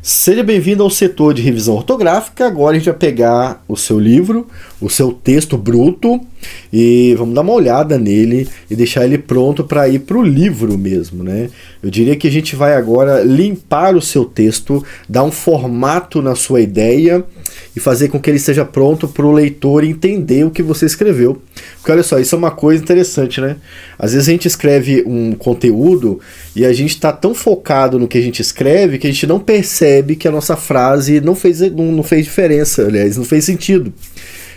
Seja bem-vindo ao setor de revisão ortográfica. Agora a gente vai pegar o seu livro, o seu texto bruto e vamos dar uma olhada nele e deixar ele pronto para ir para o livro mesmo, né? Eu diria que a gente vai agora limpar o seu texto, dar um formato na sua ideia e fazer com que ele esteja pronto para o leitor entender o que você escreveu. Porque olha só, isso é uma coisa interessante, né? Às vezes a gente escreve um conteúdo e a gente está tão focado no que a gente escreve que a gente não percebe que a nossa frase não fez diferença, aliás, não fez sentido.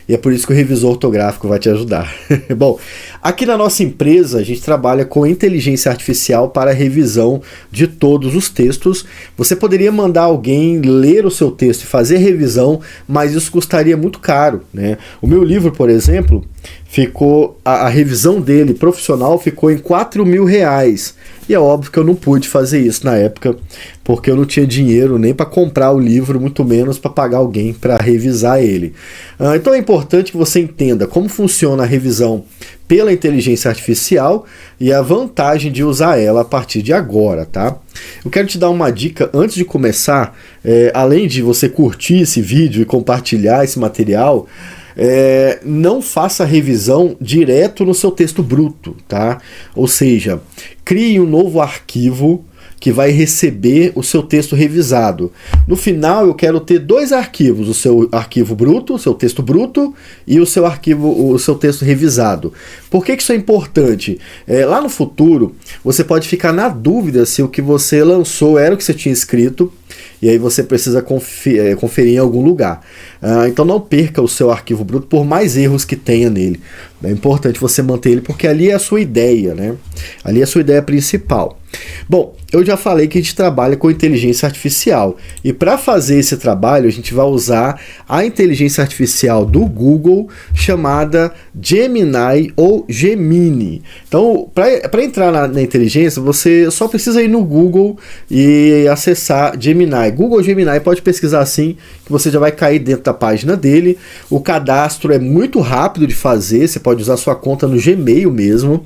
E é por isso que o revisor ortográfico vai te ajudar. Bom, aqui na nossa empresa a gente trabalha com inteligência artificial para a revisão de todos os textos. Você poderia mandar alguém ler o seu texto e fazer revisão, mas isso custaria muito caro, né? O meu livro, por exemplo, a revisão dele profissional ficou em R$4.000. E é óbvio que eu não pude fazer isso na época, porque eu não tinha dinheiro nem para comprar o livro, muito menos para pagar alguém para revisar ele. Então é importante que você entenda como funciona a revisão pela inteligência artificial e a vantagem de usar ela a partir de agora, tá? Eu quero te dar uma dica antes de começar, além de você curtir esse vídeo e compartilhar esse material. Não faça revisão direto no seu texto bruto, tá? Ou seja, crie um novo arquivo que vai receber o seu texto revisado. No final eu quero ter dois arquivos, o seu arquivo bruto, o seu texto bruto e o seu texto revisado. Por que isso é importante? Lá no futuro você pode ficar na dúvida se o que você lançou era o que você tinha escrito, e aí você precisa conferir em algum lugar. Então não perca o seu arquivo bruto por mais erros que tenha nele. É importante você manter ele porque ali é a sua ideia, né? Ali é a sua ideia principal. Bom, eu já falei que a gente trabalha com inteligência artificial e para fazer esse trabalho a gente vai usar a inteligência artificial do Google chamada Gemini ou Gemini. Então, para entrar na inteligência, você só precisa ir no Google e acessar Gemini. Google Gemini, pode pesquisar assim que você já vai cair dentro da página dele. O cadastro é muito rápido de fazer, você pode usar sua conta no Gmail mesmo.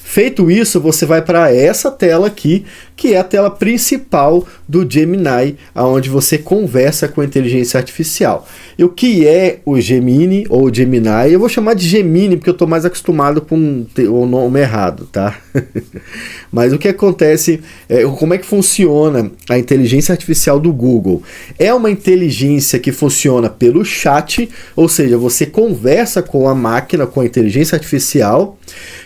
Feito isso, você vai para essa tela aqui, que é a tela principal do Gemini, onde você conversa com a inteligência artificial. E o que é o Gemini ou Gemini? Eu vou chamar de Gemini porque eu estou mais acostumado com o nome errado, tá? Mas o que acontece, como é que funciona a inteligência artificial do Google? É uma inteligência que funciona pelo chat, ou seja, você conversa com a máquina, com a inteligência artificial.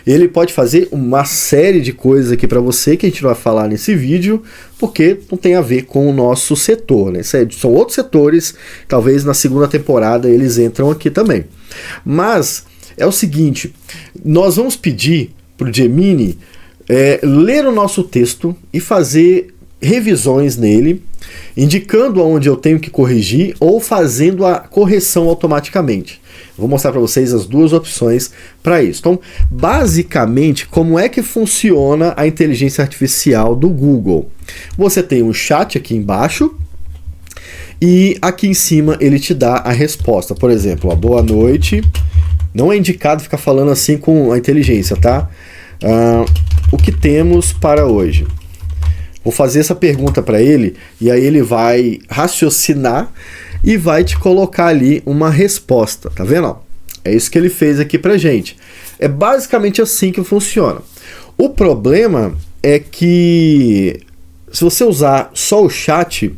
Ele pode fazer uma série de coisas aqui para você que a gente vai falar nesse vídeo, porque não tem a ver com o nosso setor, né? São outros setores, talvez na segunda temporada eles entram aqui também. Mas é o seguinte, nós vamos pedir para o Gemini ler o nosso texto e fazer revisões nele, indicando aonde eu tenho que corrigir ou fazendo a correção automaticamente. Vou mostrar para vocês as duas opções para isso. Então, basicamente, como é que funciona a inteligência artificial do Google? Você tem um chat aqui embaixo e aqui em cima ele te dá a resposta. Por exemplo, boa noite. Não é indicado ficar falando assim com a inteligência, tá? O que temos para hoje? Vou fazer essa pergunta para ele e aí ele vai raciocinar e vai te colocar ali uma resposta, tá vendo? É isso que ele fez aqui pra gente. É basicamente assim que funciona. O problema é que se você usar só o chat,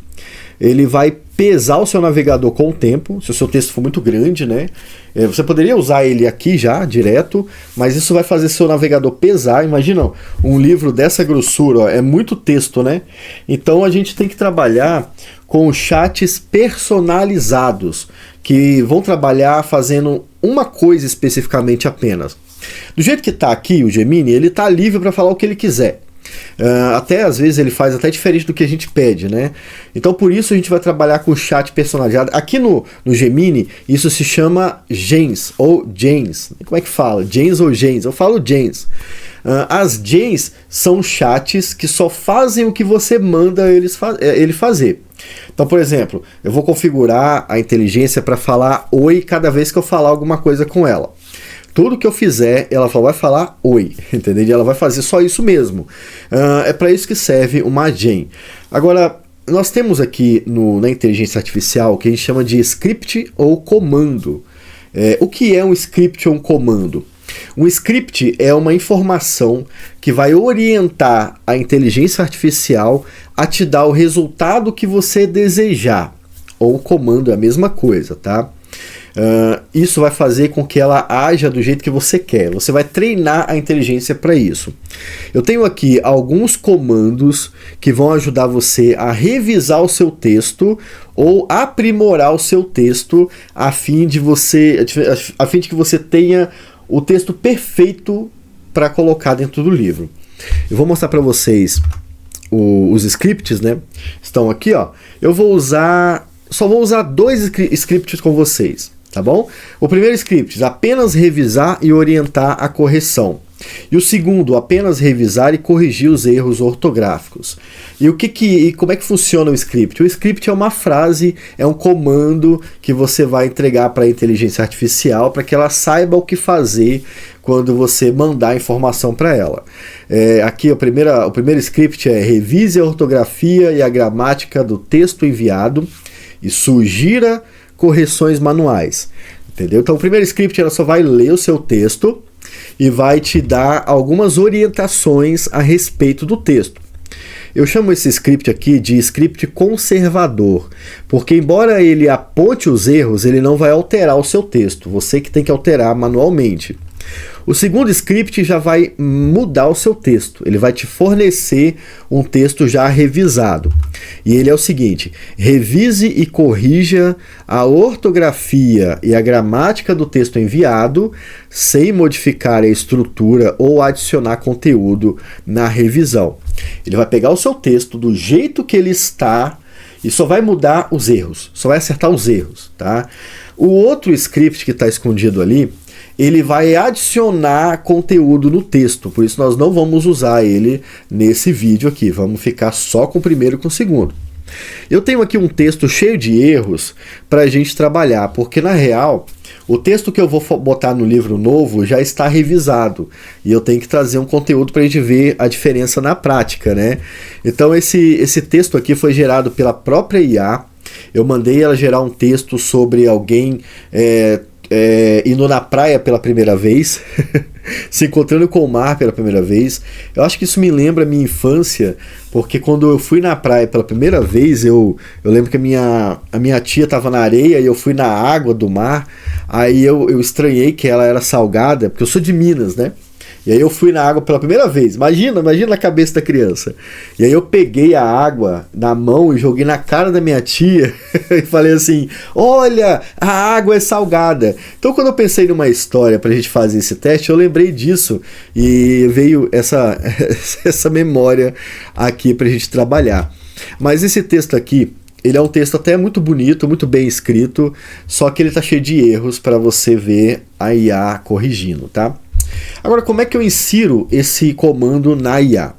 ele vai pesar o seu navegador com o tempo, se o seu texto for muito grande, né? Você poderia usar ele aqui já, direto, mas isso vai fazer seu navegador pesar. Imagina, um livro dessa grossura, ó, é muito texto, né? Então a gente tem que trabalhar com chats personalizados, que vão trabalhar fazendo uma coisa especificamente apenas. Do jeito que está aqui o Gemini, ele está livre para falar o que ele quiser. Até às vezes ele faz até diferente do que a gente pede, né? Então por isso a gente vai trabalhar com chat personalizado. Aqui no Gemini isso se chama gens ou gens. Como é que fala? Gens ou gens? Eu falo gens. As gens são chats que só fazem o que você manda ele fazer. Então, por exemplo, eu vou configurar a inteligência para falar oi cada vez que eu falar alguma coisa com ela. Tudo que eu fizer, ela vai falar oi, entendeu? E ela vai fazer só isso mesmo. É para isso que serve uma gen. Agora, nós temos aqui na inteligência artificial o que a gente chama de script ou comando. O que é um script ou um comando? Um script é uma informação que vai orientar a inteligência artificial a te dar o resultado que você desejar. Ou o comando é a mesma coisa, tá? Isso vai fazer com que ela haja do jeito que você quer. Você vai treinar a inteligência para isso. Eu tenho aqui alguns comandos que vão ajudar você a revisar o seu texto ou aprimorar o seu texto a fim de que você tenha o texto perfeito para colocar dentro do livro. Eu vou mostrar para vocês os scripts, né? Estão aqui, ó. Só vou usar 2 scripts com vocês, tá bom? O primeiro script, apenas revisar e orientar a correção. E o segundo, apenas revisar e corrigir os erros ortográficos. E como é que funciona o script? O script é uma frase, é um comando que você vai entregar para a inteligência artificial para que ela saiba o que fazer quando você mandar informação para ela. Aqui o primeiro script é: revise a ortografia e a gramática do texto enviado e sugira correções manuais. Entendeu? Então o primeiro script, ela só vai ler o seu texto e vai te dar algumas orientações a respeito do texto. Eu chamo esse script aqui de script conservador, porque embora ele aponte os erros, ele não vai alterar o seu texto, você que tem que alterar manualmente. O segundo script já vai mudar o seu texto, ele vai te fornecer um texto já revisado. E ele é o seguinte: revise e corrija a ortografia e a gramática do texto enviado, sem modificar a estrutura ou adicionar conteúdo na revisão. Ele vai pegar o seu texto do jeito que ele está e só vai mudar os erros, só vai acertar os erros, tá? O outro script que está escondido ali, ele vai adicionar conteúdo no texto, por isso nós não vamos usar ele nesse vídeo aqui, vamos ficar só com o primeiro e com o segundo. Eu tenho aqui um texto cheio de erros para a gente trabalhar, porque na real, o texto que eu vou botar no livro novo já está revisado, e eu tenho que trazer um conteúdo para a gente ver a diferença na prática, né? Então esse texto aqui foi gerado pela própria IA, eu mandei ela gerar um texto sobre alguém indo na praia pela primeira vez, se encontrando com o mar pela primeira vez. Eu acho que isso me lembra a minha infância, porque quando eu fui na praia pela primeira vez, eu lembro que a minha tia estava na areia e eu fui na água do mar, aí eu estranhei que ela era salgada, porque eu sou de Minas, né? E aí eu fui na água pela primeira vez, imagina a cabeça da criança. E aí eu peguei a água na mão e joguei na cara da minha tia e falei assim: olha, a água é salgada. Então quando eu pensei numa história pra gente fazer esse teste, eu lembrei disso e veio essa memória aqui pra gente trabalhar. Mas esse texto aqui, ele é um texto até muito bonito, muito bem escrito, só que ele tá cheio de erros para você ver a IA corrigindo, tá? Agora, como é que eu insiro esse comando na IA?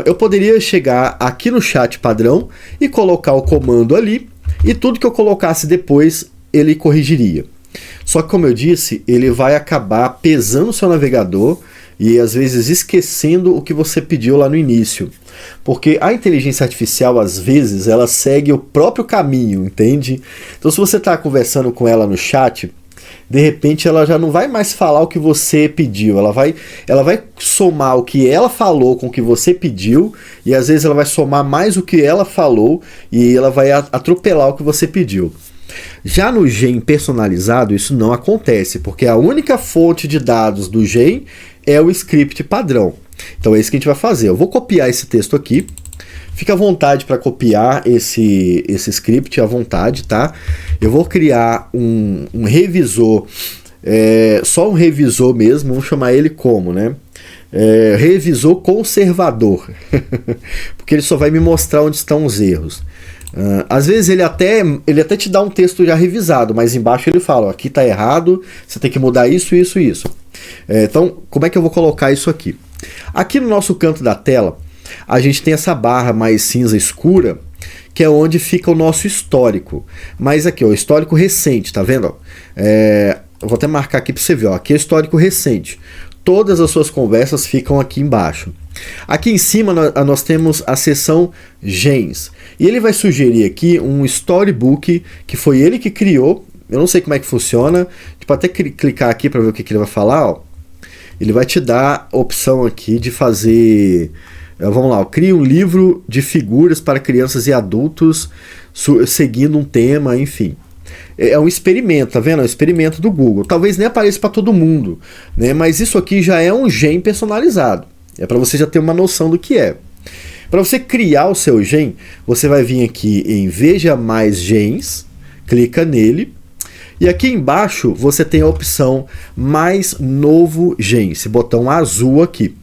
Eu poderia chegar aqui no chat padrão e colocar o comando ali, e tudo que eu colocasse depois ele corrigiria. Só que, como eu disse, ele vai acabar pesando o seu navegador e às vezes esquecendo o que você pediu lá no início. Porque a inteligência artificial, às vezes, ela segue o próprio caminho, entende? Então, se você está conversando com ela no chat, de repente ela já não vai mais falar o que você pediu, ela vai somar o que ela falou com o que você pediu, e às vezes ela vai somar mais o que ela falou e ela vai atropelar o que você pediu. Já no Gen personalizado isso não acontece, porque a única fonte de dados do Gen é o script padrão. Então é isso que a gente vai fazer. Eu vou copiar esse texto aqui. Fica à vontade para copiar esse script à vontade, tá? Eu vou criar um revisor, só um revisor mesmo, vamos chamar ele como, né? Revisor conservador, porque ele só vai me mostrar onde estão os erros. Às vezes ele até te dá um texto já revisado, mas embaixo ele fala: ó, aqui está errado, você tem que mudar isso, isso e isso. Então, como é que eu vou colocar isso aqui? Aqui no nosso canto da tela, a gente tem essa barra mais cinza escura, que é onde fica o nosso histórico. Mas aqui, ó, o histórico recente, tá vendo? Eu vou até marcar aqui para você ver, ó, aqui é o histórico recente. Todas as suas conversas ficam aqui embaixo. Aqui em cima nós temos a seção Gens. E ele vai sugerir aqui um storybook que foi ele que criou. Eu não sei como é que funciona. Tipo, até clicar aqui para ver o que ele vai falar. Ó. Ele vai te dar a opção aqui de fazer... Vamos lá, cria um livro de figuras para crianças e adultos seguindo um tema, enfim. É um experimento, tá vendo? É um experimento do Google. Talvez nem apareça para todo mundo, né? Mas isso aqui já é um gen personalizado. É para você já ter uma noção do que é. Para você criar o seu gen, você vai vir aqui em Veja Mais Gens, clica nele, e aqui embaixo você tem a opção Mais Novo Gen, esse botão azul aqui.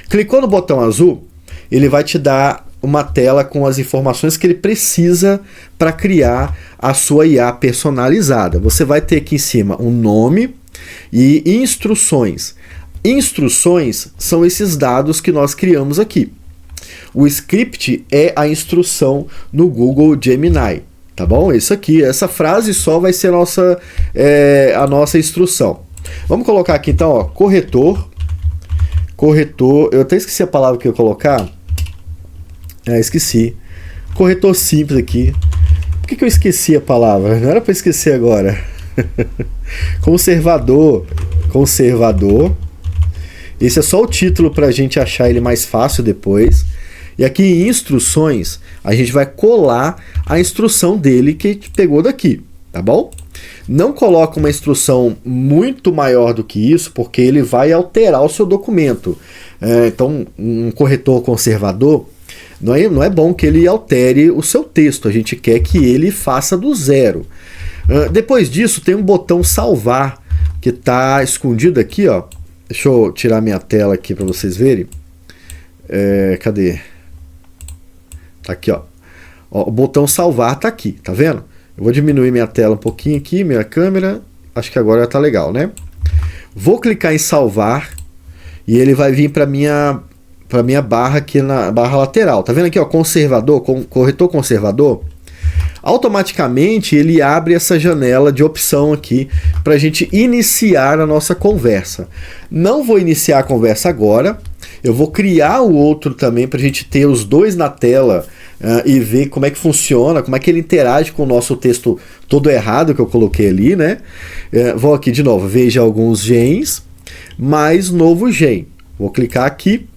Clicou no botão azul, ele vai te dar uma tela com as informações que ele precisa para criar a sua IA personalizada. Você vai ter aqui em cima um nome e instruções. Instruções são esses dados que nós criamos aqui. O script é a instrução no Google Gemini, tá bom? Isso aqui, essa frase só vai ser a nossa instrução. Vamos colocar aqui então, ó, corretor, eu até esqueci a palavra que eu ia colocar. Esqueci. Corretor simples aqui. Por que eu esqueci a palavra? Não era para esquecer agora. Conservador. Esse é só o título para a gente achar ele mais fácil depois. E aqui em instruções, a gente vai colar a instrução dele que a gente pegou daqui, tá bom? Não coloca uma instrução muito maior do que isso, porque ele vai alterar o seu documento. Então, um corretor conservador, não é bom que ele altere o seu texto, a gente quer que ele faça do zero. Depois disso, tem um botão salvar, que está escondido aqui, ó. Deixa eu tirar minha tela aqui para vocês verem. Cadê? Tá aqui, ó. O botão salvar tá aqui, tá vendo? Eu vou diminuir minha tela um pouquinho aqui, minha câmera. Acho que agora tá legal, né? Vou clicar em salvar e ele vai vir para minha barra aqui na barra lateral. Tá vendo aqui, ó, conservador, corretor conservador? Automaticamente ele abre essa janela de opção aqui para a gente iniciar a nossa conversa. Não vou iniciar a conversa agora, eu vou criar o outro também para a gente ter os dois na tela e ver como é que funciona, como é que ele interage com o nosso texto todo errado que eu coloquei ali, né? Vou aqui de novo, veja alguns gens, mais novo gen. Vou clicar aqui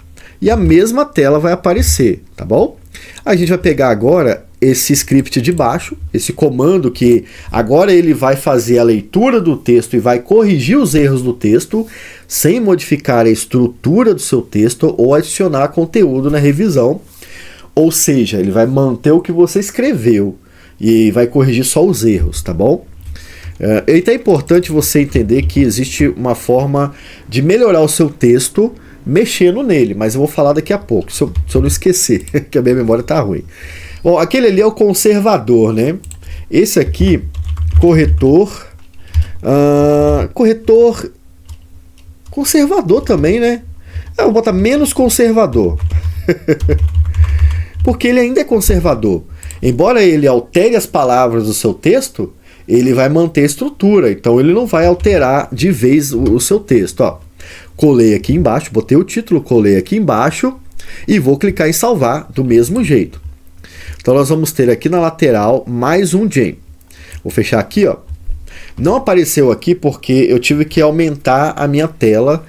e a mesma tela vai aparecer, tá bom? A gente vai pegar agora esse script de baixo, esse comando que agora ele vai fazer a leitura do texto e vai corrigir os erros do texto sem modificar a estrutura do seu texto ou adicionar conteúdo na revisão. Ou seja, ele vai manter o que você escreveu e vai corrigir só os erros, tá bom? Então é importante você entender que existe uma forma de melhorar o seu texto mexendo nele, mas eu vou falar daqui a pouco, se eu não esquecer, que a minha memória tá ruim. Bom, aquele ali é o conservador, né? Esse aqui, corretor conservador também, né? Eu vou botar menos conservador. Porque ele ainda é conservador. Embora ele altere as palavras do seu texto, ele vai manter a estrutura. Então ele não vai alterar de vez o seu texto. Ó, colei aqui embaixo, botei o título, colei aqui embaixo e vou clicar em salvar do mesmo jeito. Então nós vamos ter aqui na lateral mais um gen. Vou fechar aqui, ó. Não apareceu aqui porque eu tive que aumentar a minha tela.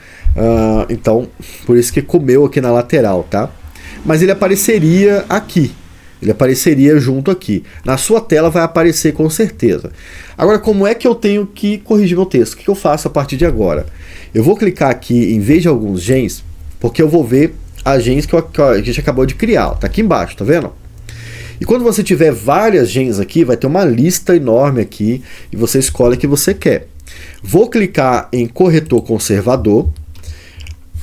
Então, por isso que comeu aqui na lateral, tá? Mas ele apareceria aqui. Ele apareceria junto aqui. Na sua tela vai aparecer com certeza. Agora, como é que eu tenho que corrigir meu texto? O que eu faço a partir de agora? Eu vou clicar aqui em vez de alguns gens, porque eu vou ver as gens que a gente acabou de criar. Tá aqui embaixo, tá vendo? E quando você tiver várias gens aqui, vai ter uma lista enorme aqui e você escolhe a que você quer. Vou clicar em corretor conservador.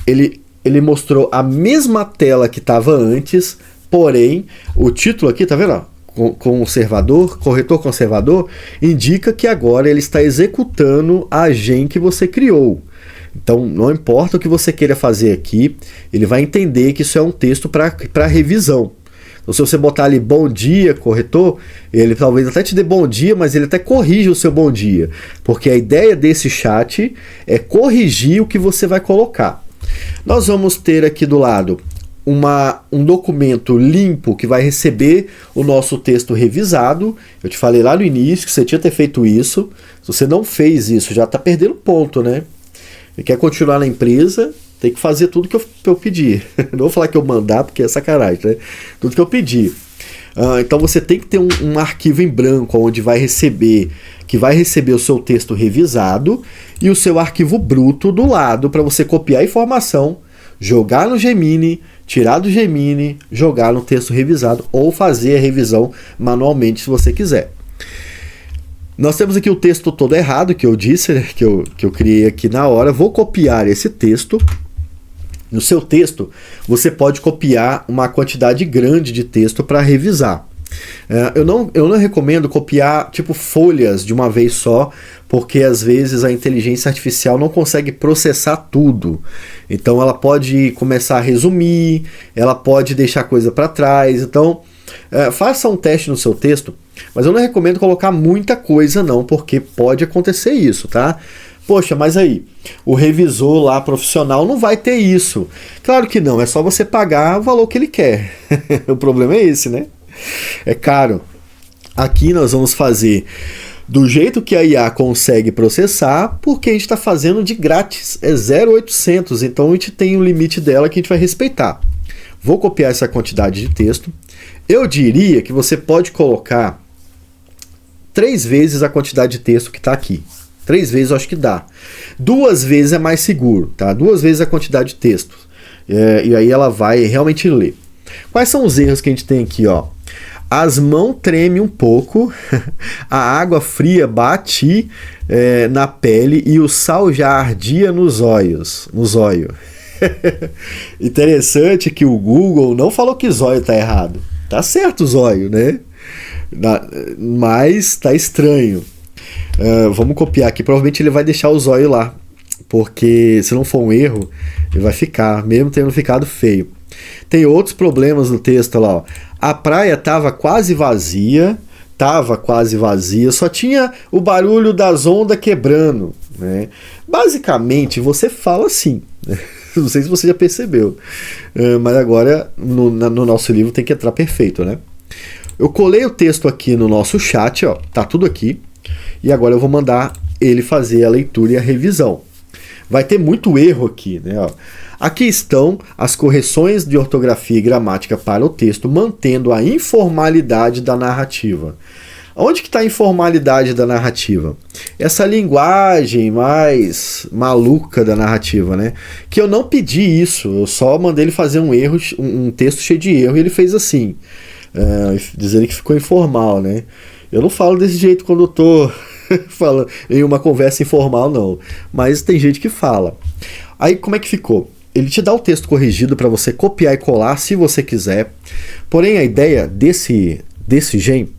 Ele mostrou a mesma tela que estava antes, porém o título aqui, tá vendo? Conservador, corretor conservador, indica que agora ele está executando a gen que você criou. Então não importa o que você queira fazer aqui, ele vai entender que isso é um texto para revisão. Então, se você botar ali bom dia, corretor, ele talvez até te dê bom dia, mas ele até corrige o seu bom dia. Porque a ideia desse chat é corrigir o que você vai colocar. Nós vamos ter aqui do lado um documento limpo que vai receber o nosso texto revisado. Eu te falei lá no início que você tinha que ter feito isso. Se você não fez isso, já está perdendo ponto, né? Você quer continuar na empresa, tem que fazer tudo que eu pedi. Não vou falar que eu mandar, porque é sacanagem, né? Tudo que eu pedi. Então você tem que ter um arquivo em branco onde que vai receber o seu texto revisado e o seu arquivo bruto do lado para você copiar a informação, jogar no Gemini, tirar do Gemini, jogar no texto revisado ou fazer a revisão manualmente se você quiser. Nós temos aqui o texto todo errado que eu disse, né, que eu criei aqui na hora. Vou copiar esse texto. No seu texto, você pode copiar uma quantidade grande de texto para revisar. Eu não recomendo copiar tipo folhas de uma vez só, porque às vezes a inteligência artificial não consegue processar tudo. Então ela pode começar a resumir, ela pode deixar coisa para trás. Então faça um teste no seu texto, mas eu não recomendo colocar muita coisa não, porque pode acontecer isso, tá? Poxa, mas aí, o revisor lá profissional não vai ter isso. Claro que não, é só você pagar o valor que ele quer. O problema é esse, né? É caro. Aqui nós vamos fazer do jeito que a IA consegue processar, porque a gente está fazendo de grátis. É 0,800, então a gente tem um limite dela que a gente vai respeitar. Vou copiar essa quantidade de texto. Eu diria que você pode colocar 3 vezes a quantidade de texto que está aqui. 3 vezes eu acho que dá. 2 vezes é mais seguro, tá? 2 vezes a quantidade de texto. E aí ela vai realmente ler. Quais são os erros que a gente tem aqui, ó? As mãos tremem um pouco, a água fria bate na pele e o sal já ardia nos olhos. No zóio. Interessante que o Google não falou que zóio tá errado. Tá certo o zóio, né? Mas tá estranho. Vamos copiar aqui. Provavelmente ele vai deixar o zóio lá, porque se não for um erro, ele vai ficar, mesmo tendo ficado feio. Tem outros problemas no texto lá, ó. A praia estava quase vazia, só tinha o barulho das ondas quebrando, né? Basicamente, você fala assim, né? Não sei se você já percebeu, mas agora no nosso livro tem que entrar perfeito, né? Eu colei o texto aqui no nosso chat, ó, tá tudo aqui, e agora eu vou mandar ele fazer a leitura e a revisão. Vai ter muito erro aqui, né? Ó. Aqui estão as correções de ortografia e gramática para o texto, mantendo a informalidade da narrativa. Onde que está a informalidade da narrativa? Essa linguagem mais maluca da narrativa, né? Que eu não pedi isso, eu só mandei ele fazer um texto cheio de erro e ele fez assim, dizendo que ficou informal, né? Eu não falo desse jeito quando eu tô falando em uma conversa informal, não. Mas tem gente que fala. Aí como é que ficou? Ele te dá o texto corrigido para você copiar e colar se você quiser. Porém, a ideia desse gen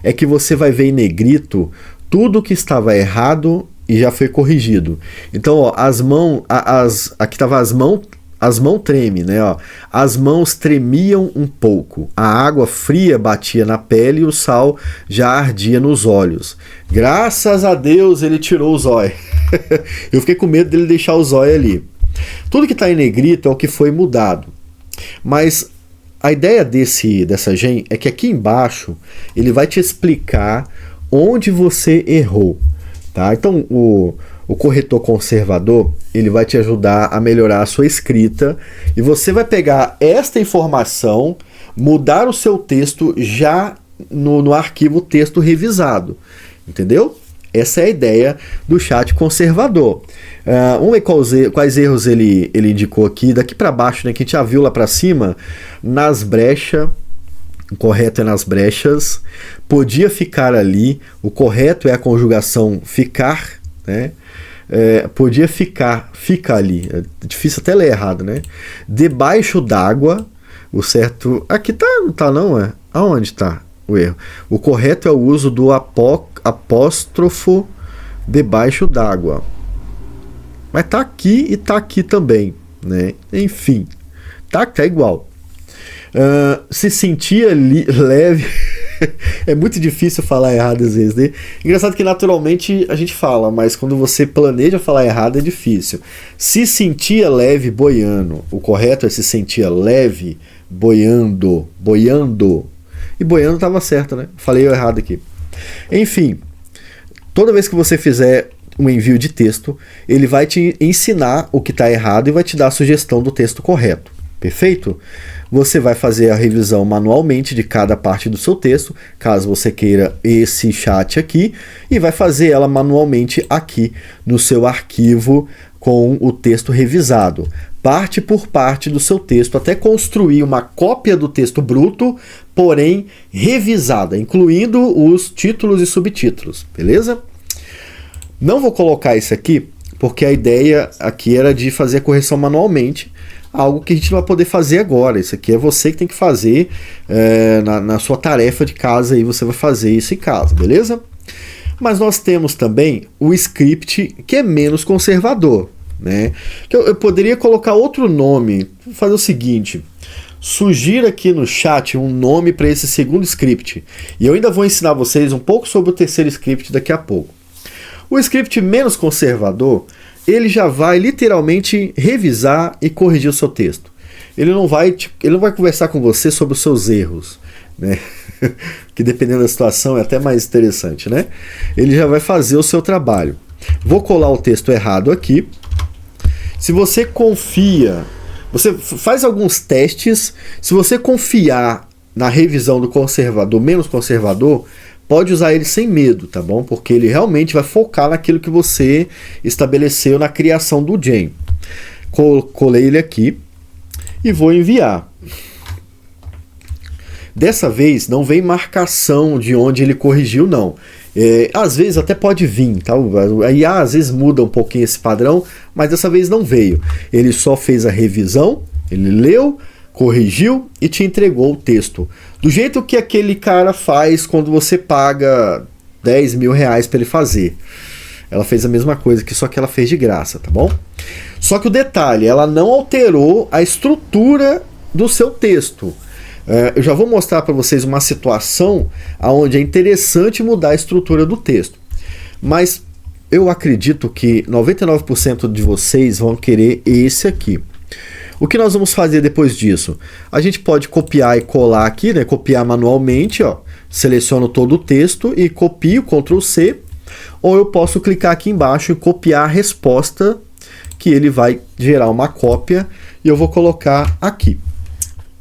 é que você vai ver em negrito tudo que estava errado e já foi corrigido. Então, ó, aqui estava as mãos tremem, né? Ó. As mãos tremiam um pouco. A água fria batia na pele e o sal já ardia nos olhos. Graças a Deus ele tirou o zóio. Eu fiquei com medo dele deixar o zóio ali. Tudo que está em negrito é o que foi mudado. Mas a ideia dessa gen é que aqui embaixo ele vai te explicar onde você errou. Tá? Então o corretor conservador ele vai te ajudar a melhorar a sua escrita e você vai pegar esta informação, mudar o seu texto já no arquivo texto revisado. Entendeu? Essa é a ideia do chat conservador. Vamos ver quais erros ele indicou aqui. Daqui para baixo, né, que a gente já viu lá para cima, nas brechas. O correto é nas brechas. Podia ficar ali. O correto é a conjugação ficar, né? Podia ficar, fica ali. É difícil até ler errado, né? Debaixo d'água. O certo. Aqui não tá, não é? Aonde tá o erro? O correto é o uso do apóstrofo debaixo d'água. Mas tá aqui e tá aqui também, né? Enfim, tá igual. Se sentia leve. É muito difícil falar errado às vezes, né? Engraçado que naturalmente a gente fala, mas quando você planeja falar errado é difícil. Se sentia leve boiando, o correto é se sentia leve boiando. E boiando estava certo, né? Falei errado aqui. Enfim, toda vez que você fizer um envio de texto, ele vai te ensinar o que está errado e vai te dar a sugestão do texto correto. Perfeito? Você vai fazer a revisão manualmente de cada parte do seu texto, caso você queira esse chat aqui, e vai fazer ela manualmente aqui no seu arquivo com o texto revisado, parte por parte do seu texto, até construir uma cópia do texto bruto, porém revisada, incluindo os títulos e subtítulos, beleza? Não vou colocar isso aqui, porque a ideia aqui era de fazer a correção manualmente, algo que a gente não vai poder fazer agora. Isso aqui é você que tem que fazer na sua tarefa de casa, aí você vai fazer isso em casa, beleza? Mas nós temos também o script que é menos conservador, né? Eu poderia colocar outro nome, fazer o seguinte: sugira aqui no chat um nome para esse segundo script, e eu ainda vou ensinar vocês um pouco sobre o terceiro script daqui a pouco. O script menos conservador, ele já vai literalmente revisar e corrigir o seu texto. Ele não vai conversar com você sobre os seus erros, né? Que dependendo da situação é até mais interessante, né? Ele já vai fazer o seu trabalho. Vou colar o texto errado aqui. Se você confia, você faz alguns testes. Se você confiar na revisão do conservador, menos conservador, pode usar ele sem medo, tá bom? Porque ele realmente vai focar naquilo que você estabeleceu na criação do Gen. Colei ele aqui e vou enviar. Dessa vez não vem marcação de onde ele corrigiu, não. Às vezes até pode vir, tá? A IA às vezes muda um pouquinho esse padrão, mas dessa vez não veio. Ele só fez a revisão, ele leu, corrigiu e te entregou o texto. Do jeito que aquele cara faz quando você paga 10 mil reais para ele fazer. Ela fez a mesma coisa, só que ela fez de graça, tá bom? Só que o detalhe, ela não alterou a estrutura do seu texto. Eu já vou mostrar para vocês uma situação onde é interessante mudar a estrutura do texto. Mas eu acredito que 99% de vocês vão querer esse aqui. O que nós vamos fazer depois disso? A gente pode copiar e colar aqui, né? Copiar manualmente, ó. Seleciono todo o texto e copio, Ctrl C. Ou eu posso clicar aqui embaixo e copiar a resposta, que ele vai gerar uma cópia e eu vou colocar aqui.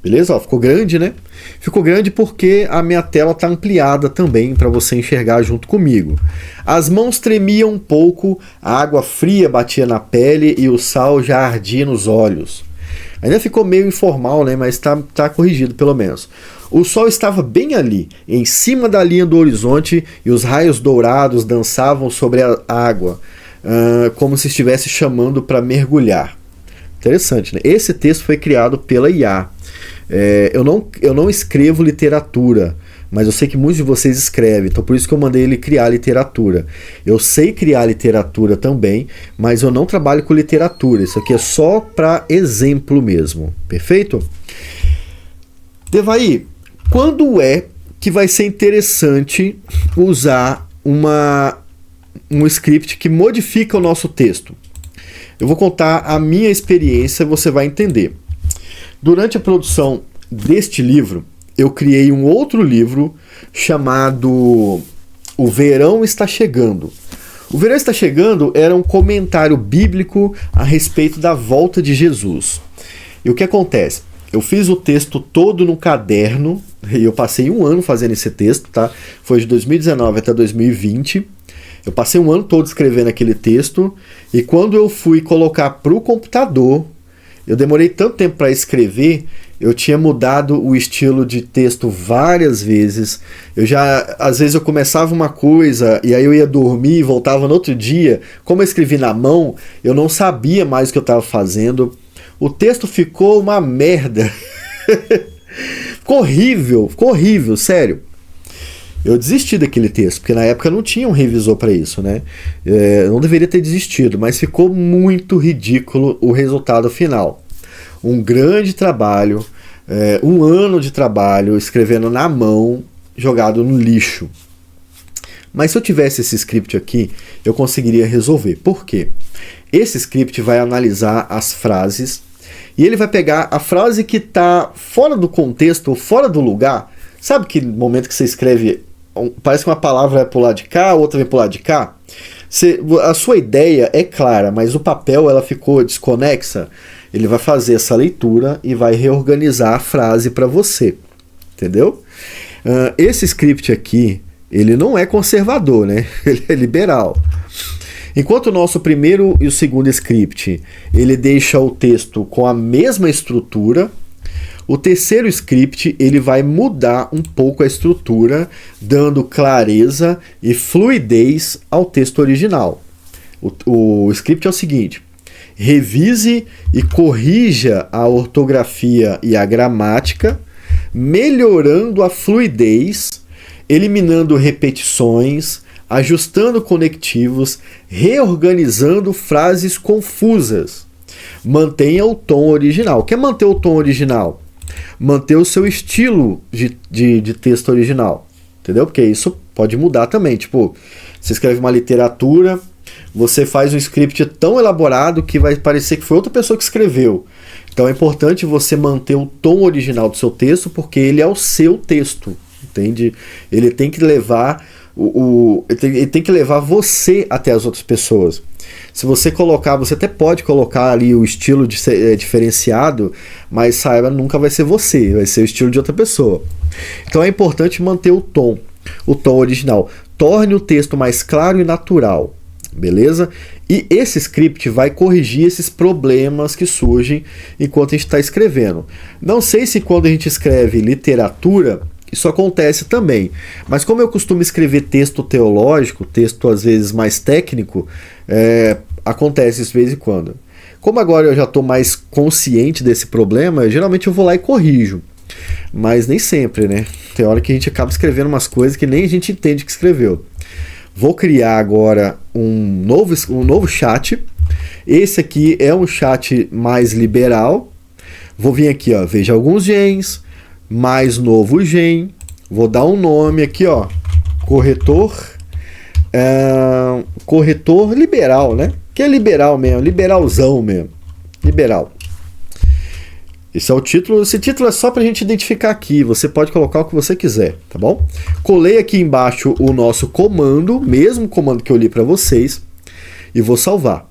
Beleza? Ó, ficou grande, né? Ficou grande porque a minha tela está ampliada também para você enxergar junto comigo. As mãos tremiam um pouco, a água fria batia na pele e o sal já ardia nos olhos. Ainda ficou meio informal, né? Mas tá corrigido pelo menos. O sol estava bem ali, em cima da linha do horizonte, e os raios dourados dançavam sobre a água, como se estivesse chamando para mergulhar. Interessante, né? Esse texto foi criado pela IA. Eu não escrevo literatura, mas eu sei que muitos de vocês escrevem, então por isso que eu mandei ele criar literatura. Eu sei criar literatura também, mas eu não trabalho com literatura. Isso aqui é só para exemplo mesmo, perfeito? Devaí, quando é que vai ser interessante usar um script que modifica o nosso texto? Eu vou contar a minha experiência, você vai entender. Durante a produção deste livro, eu criei um outro livro chamado O Verão Está Chegando. O Verão Está Chegando era um comentário bíblico a respeito da volta de Jesus. E o que acontece? Eu fiz o texto todo no caderno, e eu passei um ano fazendo esse texto, tá? Foi de 2019 até 2020. Eu passei um ano todo escrevendo aquele texto, e quando eu fui colocar para o computador, eu demorei tanto tempo para escrever, eu tinha mudado o estilo de texto várias vezes. Às vezes eu começava uma coisa e aí eu ia dormir e voltava no outro dia. Como eu escrevi na mão, eu não sabia mais o que eu estava fazendo. O texto ficou uma merda. Ficou horrível, sério. Eu desisti daquele texto, porque na época não tinha um revisor para isso, né? Eu não deveria ter desistido, mas ficou muito ridículo o resultado final. Um grande trabalho, um ano de trabalho escrevendo na mão, jogado no lixo. Mas se eu tivesse esse script aqui, eu conseguiria resolver. Por quê? Esse script vai analisar as frases e ele vai pegar a frase que está fora do contexto ou fora do lugar. Sabe que no momento que você escreve, parece que uma palavra vai para o lado de cá, outra vai para o lado de cá? A sua ideia é clara, mas o papel ela ficou desconexa. Ele vai fazer essa leitura e vai reorganizar a frase para você. Entendeu? Esse script aqui, ele não é conservador, né? Ele é liberal. Enquanto o nosso primeiro e o segundo script, ele deixa o texto com a mesma estrutura, o terceiro script, ele vai mudar um pouco a estrutura, dando clareza e fluidez ao texto original. O script é o seguinte: revise e corrija a ortografia e a gramática, melhorando a fluidez, eliminando repetições, ajustando conectivos, reorganizando frases confusas. Mantenha o tom original. Quer manter o tom original? Manter o seu estilo de texto original. Entendeu? Porque isso pode mudar também. Tipo, você escreve uma literatura, você faz um script tão elaborado que vai parecer que foi outra pessoa que escreveu. Então é importante você manter o tom original do seu texto, porque ele é o seu texto. Entende? Ele tem que levar ele tem que levar você até as outras pessoas. Se você colocar, você até pode colocar ali o estilo diferenciado, mas saiba, nunca vai ser você, vai ser o estilo de outra pessoa. Então é importante manter o tom original. Torne o texto mais claro e natural, beleza? E esse script vai corrigir esses problemas que surgem enquanto a gente está escrevendo. Não sei se quando a gente escreve literatura isso acontece também, mas como eu costumo escrever texto teológico, texto às vezes mais técnico, acontece isso de vez em quando. Como agora eu já estou mais consciente desse problema, geralmente eu vou lá e corrijo, mas nem sempre, né? Tem hora que a gente acaba escrevendo umas coisas que nem a gente entende que escreveu. Vou criar agora um novo chat. Esse aqui é um chat mais liberal. Vou vir aqui, ó, veja alguns genes, mais novo gen, vou dar um nome aqui, ó, corretor liberal, né? Que é liberal mesmo, liberalzão mesmo, liberal. Esse é o título. Esse título é só pra gente identificar aqui. Você pode colocar o que você quiser, tá bom? Colei aqui embaixo o nosso comando, mesmo comando que eu li para vocês, e vou salvar.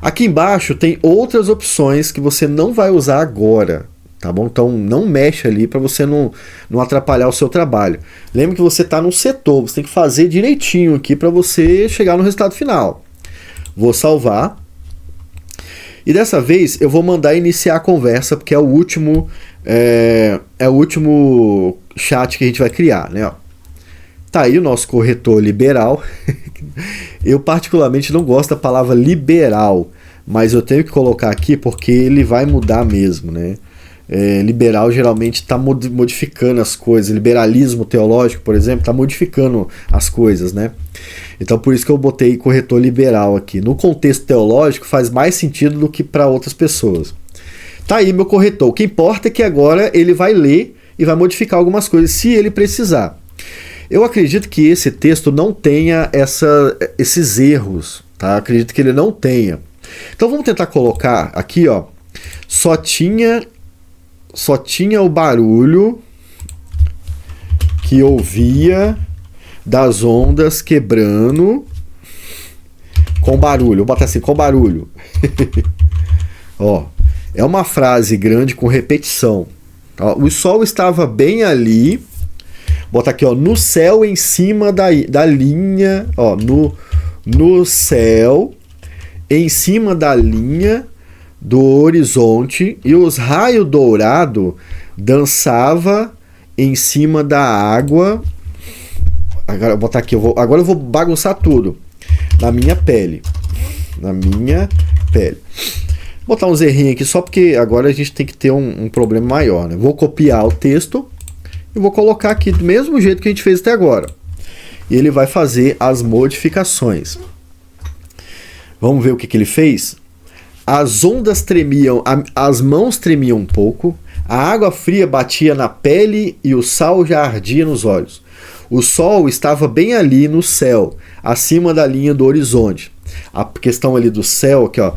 Aqui embaixo tem outras opções que você não vai usar agora. Tá bom? Então não mexe ali para você não atrapalhar o seu trabalho. Lembre que você está num setor, você tem que fazer direitinho aqui para você chegar no resultado final. Vou salvar. E dessa vez eu vou mandar iniciar a conversa, porque é o último chat que a gente vai criar, né? Ó. Tá aí o nosso corretor liberal. Eu particularmente não gosto da palavra liberal, mas eu tenho que colocar aqui porque ele vai mudar mesmo, né? Liberal geralmente está modificando as coisas. Liberalismo teológico, por exemplo, está modificando as coisas, né? Então por isso que eu botei corretor liberal aqui. No contexto teológico faz mais sentido do que para outras pessoas. Tá aí meu corretor. O que importa é que agora ele vai ler e vai modificar algumas coisas se ele precisar. Eu acredito que esse texto não tenha esses erros, tá? Acredito que ele não tenha. Então vamos tentar colocar aqui, ó, só tinha o barulho que ouvia das ondas quebrando com barulho. Vou botar assim, com barulho. Ó, é uma frase grande com repetição. Ó, o sol estava bem ali. Bota aqui, ó, no céu em cima da linha, ó, no céu em cima da linha do horizonte, e os raios dourados dançava em cima da água. Agora eu vou botar aqui, agora eu vou bagunçar tudo. Na minha pele. Vou botar uns errinhos aqui só porque agora a gente tem que ter um problema maior, né? Vou copiar o texto e vou colocar aqui do mesmo jeito que a gente fez até agora. E ele vai fazer as modificações. Vamos ver o que ele fez? As ondas tremiam, as mãos tremiam um pouco, a água fria batia na pele e o sal já ardia nos olhos. O sol estava bem ali no céu, acima da linha do horizonte. A questão ali do céu, aqui, ó,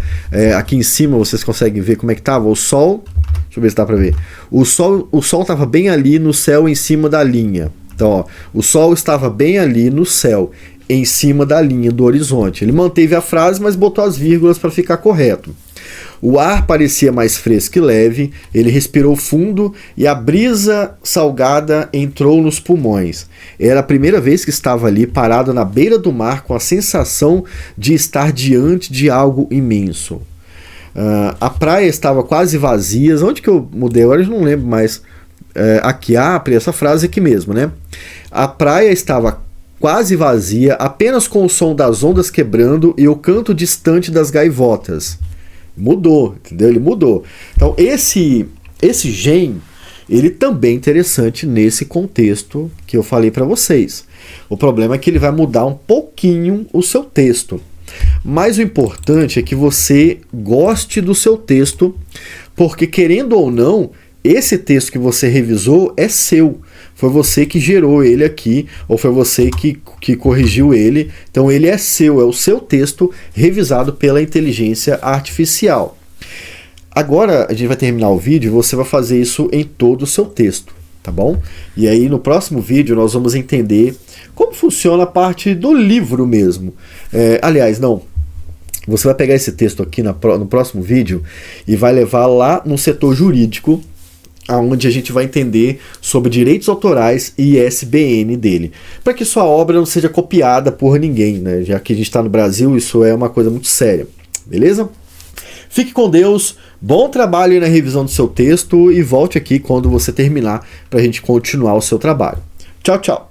aqui em cima vocês conseguem ver como é que estava o sol. Deixa eu ver se dá para ver. O sol estava bem ali no céu, em cima da linha. Então, ó, o sol estava bem ali no céu, em cima da linha do horizonte. Ele manteve a frase, mas botou as vírgulas para ficar correto. O ar parecia mais fresco e leve, ele respirou fundo e a brisa salgada entrou nos pulmões. Era a primeira vez que estava ali, parado na beira do mar, com a sensação de estar diante de algo imenso. A praia estava quase vazia. Onde que eu mudei agora? Eu não lembro mais. Aqui, essa frase aqui mesmo, né? A praia estava quase vazia, apenas com o som das ondas quebrando e o canto distante das gaivotas. Mudou, entendeu? Ele mudou. Então, esse gen, ele também é interessante nesse contexto que eu falei para vocês. O problema é que ele vai mudar um pouquinho o seu texto. Mas o importante é que você goste do seu texto, porque, querendo ou não, esse texto que você revisou é seu. Foi você que gerou ele aqui, ou foi você que corrigiu ele. Então ele é seu, é o seu texto revisado pela inteligência artificial. Agora a gente vai terminar o vídeo e você vai fazer isso em todo o seu texto, tá bom? E aí no próximo vídeo nós vamos entender como funciona a parte do livro mesmo. Você vai pegar esse texto aqui no próximo vídeo e vai levar lá no setor jurídico, onde a gente vai entender sobre direitos autorais e ISBN dele, para que sua obra não seja copiada por ninguém, né? Já que a gente está no Brasil, isso é uma coisa muito séria, beleza? Fique com Deus, bom trabalho aí na revisão do seu texto e volte aqui quando você terminar para a gente continuar o seu trabalho. Tchau, tchau!